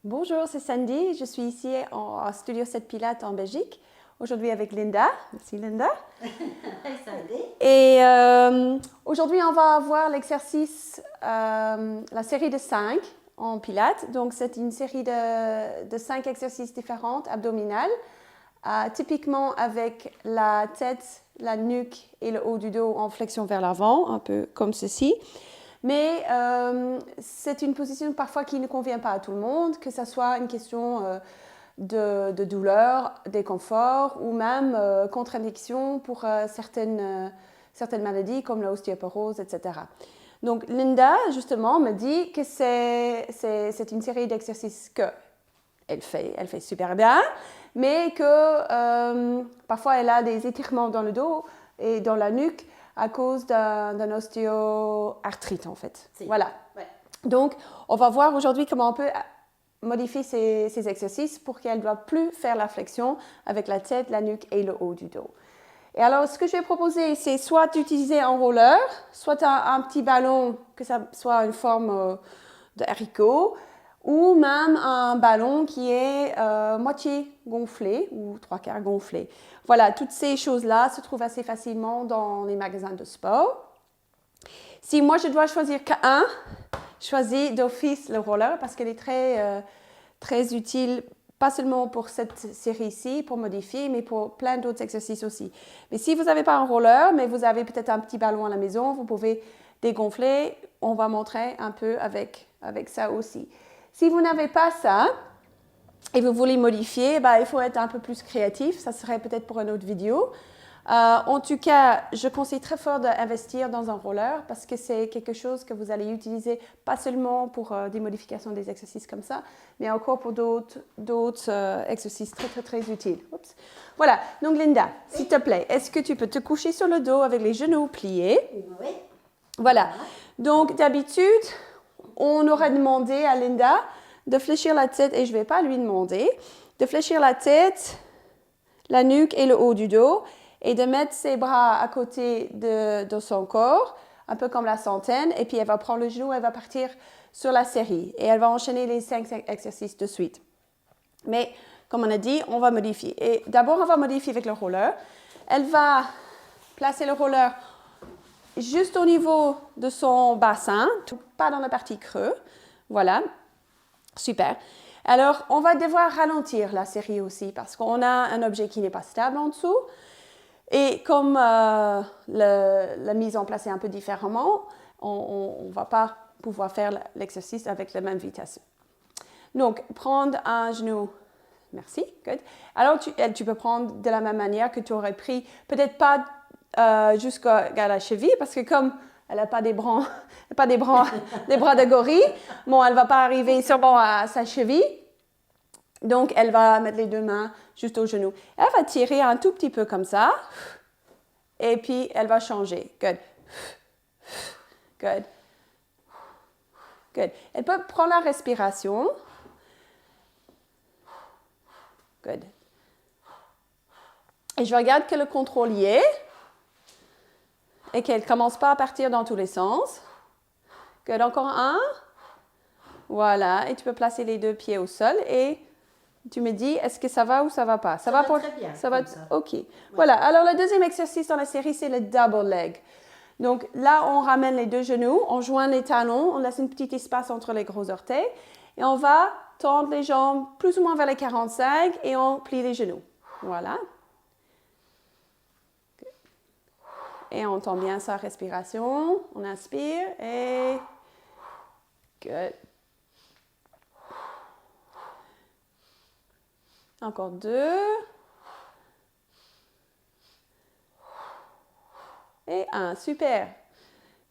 Bonjour, c'est Sandy. Je suis ici en Studio 7 Pilates en Belgique. Aujourd'hui avec Linda. Merci Linda. Hi Sandy. Et aujourd'hui, on va voir l'exercice, la série de 5 en Pilates. Donc, c'est une série de 5 exercices différents abdominales, typiquement avec la tête, la nuque et le haut du dos en flexion vers l'avant, un peu comme ceci. Mais c'est une position parfois qui ne convient pas à tout le monde, que ce soit une question de douleur, d'inconfort ou même contre-indication pour certaines maladies comme l'ostéoporose, etc. Donc Linda, justement, me dit que c'est une série d'exercices qu'elle fait super bien, mais que parfois elle a des étirements dans le dos et dans la nuque à cause d'un ostéoarthrite en fait. Si. Voilà. Ouais. Donc, on va voir aujourd'hui comment on peut modifier ces exercices pour qu'elle ne doit plus faire la flexion avec la tête, la nuque et le haut du dos. Et alors, ce que je vais proposer, c'est soit d'utiliser un roller, soit un petit ballon, que ça soit une forme de haricot, ou même un ballon qui est moitié gonflé ou 3/4 gonflé. Voilà, toutes ces choses-là se trouvent assez facilement dans les magasins de sport. Si moi je dois choisir qu'un, je choisis d'office le roller parce qu'elle est très utile, pas seulement pour cette série-ci, pour modifier, mais pour plein d'autres exercices aussi. Mais si vous n'avez pas un roller, mais vous avez peut-être un petit ballon à la maison, vous pouvez dégonfler. On va montrer un peu avec ça aussi. Si vous n'avez pas ça et vous voulez modifier, il faut être un peu plus créatif. Ça serait peut-être pour une autre vidéo. En tout cas, je conseille très fort d'investir dans un roller parce que c'est quelque chose que vous allez utiliser pas seulement pour des modifications des exercices comme ça, mais encore pour d'autres exercices très utiles. Oups. Voilà, donc Linda, s'il te plaît, est-ce que tu peux te coucher sur le dos avec les genoux pliés? Oui. Voilà. Donc d'habitude, on aurait demandé à Linda de fléchir la tête, et je ne vais pas lui demander, de fléchir la tête, la nuque et le haut du dos, et de mettre ses bras à côté de son corps, un peu comme la centaine, et puis elle va prendre le genou, elle va partir sur la série, et elle va enchaîner les 5 exercices de suite. Mais, comme on a dit, on va modifier. Et d'abord, on va modifier avec le roller. Elle va placer le roller juste au niveau de son bassin, pas dans la partie creux. Voilà, super. Alors, on va devoir ralentir la série aussi parce qu'on a un objet qui n'est pas stable en dessous. Et comme la mise en place est un peu différemment, on ne va pas pouvoir faire l'exercice avec la même vitesse. Donc, prendre un genou. Merci, good. Alors, tu peux prendre de la même manière que tu aurais pris, peut-être pas jusqu'à la cheville, parce que comme elle n'a pas des bras de gorille, bon, elle ne va pas arriver sûrement à sa cheville. Donc, elle va mettre les deux mains juste au genou. Elle va tirer un tout petit peu comme ça. Et puis, elle va changer. Good. Good. Good. Elle peut prendre la respiration. Good. Et je regarde que le contrôle y est et qu'elle ne commence pas à partir dans tous les sens. Good. Encore un. Voilà. Et tu peux placer les deux pieds au sol et tu me dis, est-ce que ça va ou ça ne va pas? Ça va très bien. Ça va. Ça. OK. Ouais. Voilà. Alors, le deuxième exercice dans la série, c'est le double leg. Donc là, on ramène les deux genoux, on joint les talons, on laisse un petit espace entre les gros orteils et on va tendre les jambes plus ou moins vers les 45 et on plie les genoux. Voilà. Et on entend bien sa respiration. On inspire et... Good. Encore 2. Et 1. Super.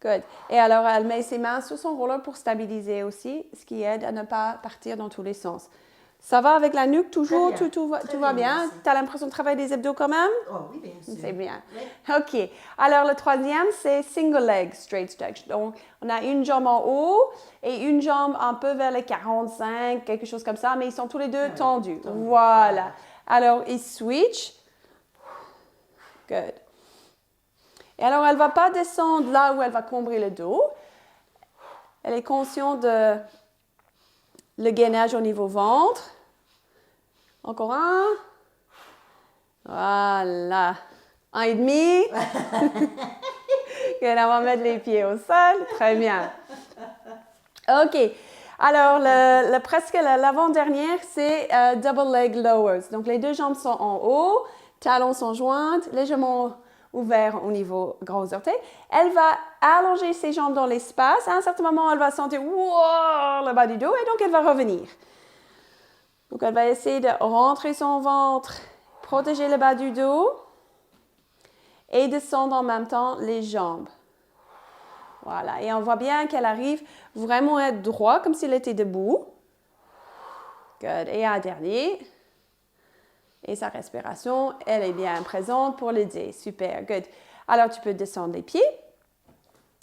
Good. Et alors, elle met ses mains sur son roller pour stabiliser aussi, ce qui aide à ne pas partir dans tous les sens. Ça va avec la nuque toujours? Tout va bien? Tu as l'impression de travailler des abdos quand même? Oh oui, bien sûr. C'est bien. Oui. OK. Alors, le troisième, c'est single leg straight stretch. Donc, on a une jambe en haut et une jambe un peu vers les 45, quelque chose comme ça, mais ils sont tous les deux tendus. Voilà. Alors, ils switch. Good. Et alors, elle ne va pas descendre là où elle va combrer le dos. Elle est consciente de le gainage au niveau ventre. Encore un. Voilà. Un et demi. Et là, on va mettre les pieds au sol. Très bien. OK. Alors, presque l'avant-dernière, c'est double leg lowers. Donc, les deux jambes sont en haut, talons sont jointes, légèrement ouverts au niveau gros orteils. Elle va allonger ses jambes dans l'espace. À un certain moment, elle va sentir wow, le bas du dos et donc elle va revenir. Donc, elle va essayer de rentrer son ventre, protéger le bas du dos et descendre en même temps les jambes. Voilà, et on voit bien qu'elle arrive vraiment à être droit, comme s'il était debout. Good. Et un dernier. Et sa respiration, elle est bien présente pour l'aider. Super, good. Alors, tu peux descendre les pieds.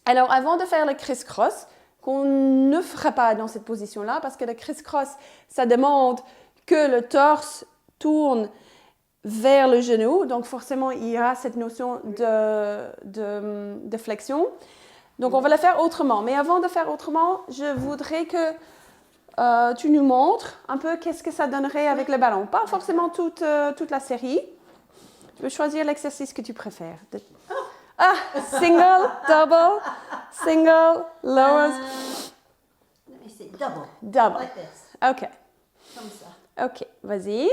Alors, avant de faire le criss-cross, qu'on ne fera pas dans cette position-là, parce que le criss-cross, ça demande que le torse tourne vers le genou. Donc, forcément, il y aura cette notion de flexion. Donc, on va le faire autrement. Mais avant de faire autrement, je voudrais que tu nous montres un peu qu'est-ce que ça donnerait avec le ballon. Pas forcément toute la série. Tu peux choisir l'exercice que tu préfères. Single, double, single, lowers. C'est double. Double. Like this. OK. Comme ça. OK, vas-y.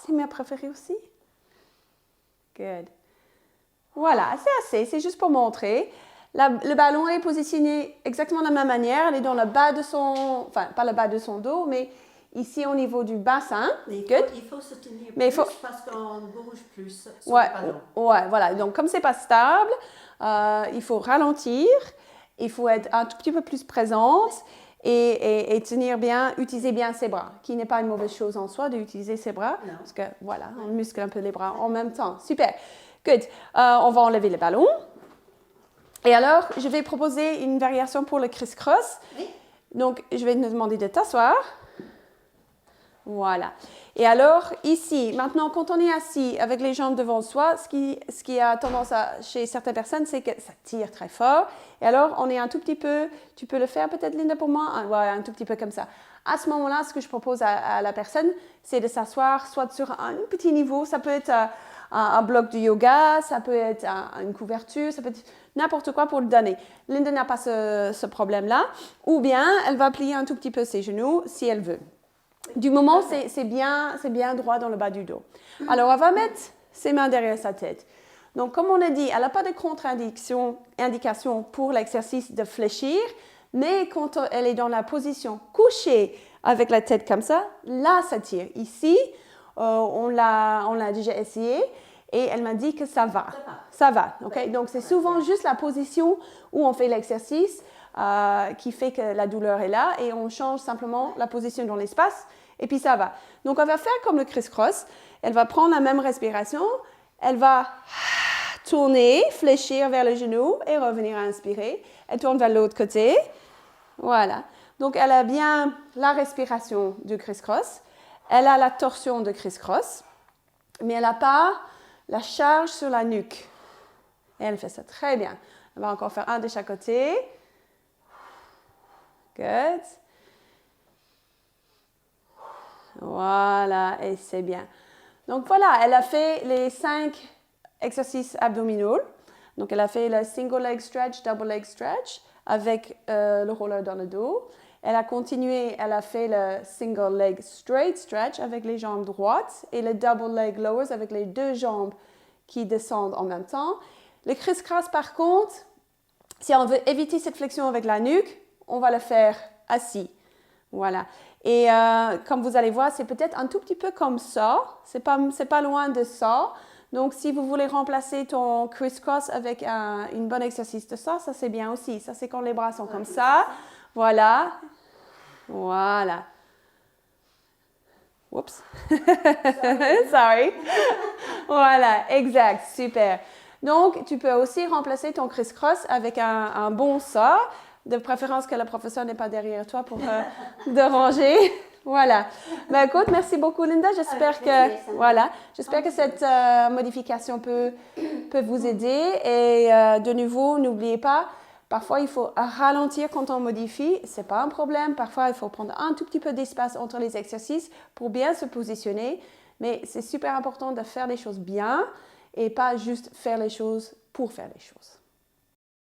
C'est ma préférée aussi. Good. Voilà, c'est assez, c'est juste pour montrer. Le ballon est positionné exactement de la même manière. Elle est dans le bas de son, enfin pas le bas de son dos, mais ici au niveau du bassin. Il faut se tenir Mais plus parce qu'on bouge plus sur Ouais, le ballon. ouais, voilà. Donc comme c'est pas stable, il faut ralentir. Il faut être un tout petit peu plus présente et tenir bien, utiliser bien ses bras, qui n'est pas une mauvaise chose en soi d'utiliser ses bras, Non. parce que voilà, on muscle un peu les bras en même temps. Super. Good. On va enlever le ballon. Et alors, je vais proposer une variation pour le criss-cross. Oui. Donc, je vais te demander de t'asseoir. Voilà. Et alors, ici, maintenant, quand on est assis avec les jambes devant soi, ce qui a tendance chez certaines personnes, c'est que ça tire très fort. Et alors, on est un tout petit peu, tu peux le faire peut-être, Linda, pour moi? Ouais, un tout petit peu comme ça. À ce moment-là, ce que je propose à la personne, c'est de s'asseoir soit sur un petit niveau, ça peut être un bloc de yoga, ça peut être une couverture, ça peut être n'importe quoi pour le donner. Linda n'a pas ce problème-là. Ou bien, elle va plier un tout petit peu ses genoux si elle veut. Du moment, c'est bien droit dans le bas du dos. Alors, elle va mettre ses mains derrière sa tête. Donc, comme on a dit, elle n'a pas de contre-indication pour l'exercice de fléchir, mais quand elle est dans la position couchée avec la tête comme ça, là, ça tire. Ici, on l'a déjà essayé et elle m'a dit que ça va. Ça va, ok? Donc, c'est souvent juste la position où on fait l'exercice qui fait que la douleur est là et on change simplement la position dans l'espace et puis ça va. Donc, on va faire comme le criss-cross. Elle va prendre la même respiration. Elle va tourner, fléchir vers le genou et revenir à inspirer. Elle tourne vers l'autre côté. Voilà. Donc, elle a bien la respiration du criss-cross. Elle a la torsion de criss-cross, mais elle n'a pas la charge sur la nuque. Et elle fait ça très bien. Elle va encore faire un de chaque côté. Good. Voilà, et c'est bien. Donc voilà, elle a fait les 5 exercices abdominaux. Donc elle a fait le single leg stretch, double leg stretch avec le roller dans le dos. Elle a continué, elle a fait le single leg straight stretch avec les jambes droites et le double leg lowers avec les deux jambes qui descendent en même temps. Le criss-cross, par contre, si on veut éviter cette flexion avec la nuque, on va le faire assis. Voilà. Et comme vous allez voir, c'est peut-être un tout petit peu comme ça. C'est pas loin de ça. Donc, si vous voulez remplacer ton criss-cross avec une bonne exercice de ça c'est bien aussi. Ça, c'est quand les bras sont comme ça. Voilà. Voilà. Oups. Sorry. Voilà, exact. Super. Donc, tu peux aussi remplacer ton criss-cross avec un bon ça. De préférence que le professeur n'est pas derrière toi pour déranger. Voilà. Ben, écoute, merci beaucoup, Linda. J'espère que cette modification peut vous aider. Et de nouveau, n'oubliez pas, Parfois, il faut ralentir quand on modifie. Ce n'est pas un problème. Parfois, il faut prendre un tout petit peu d'espace entre les exercices pour bien se positionner. Mais c'est super important de faire les choses bien et pas juste faire les choses pour faire les choses.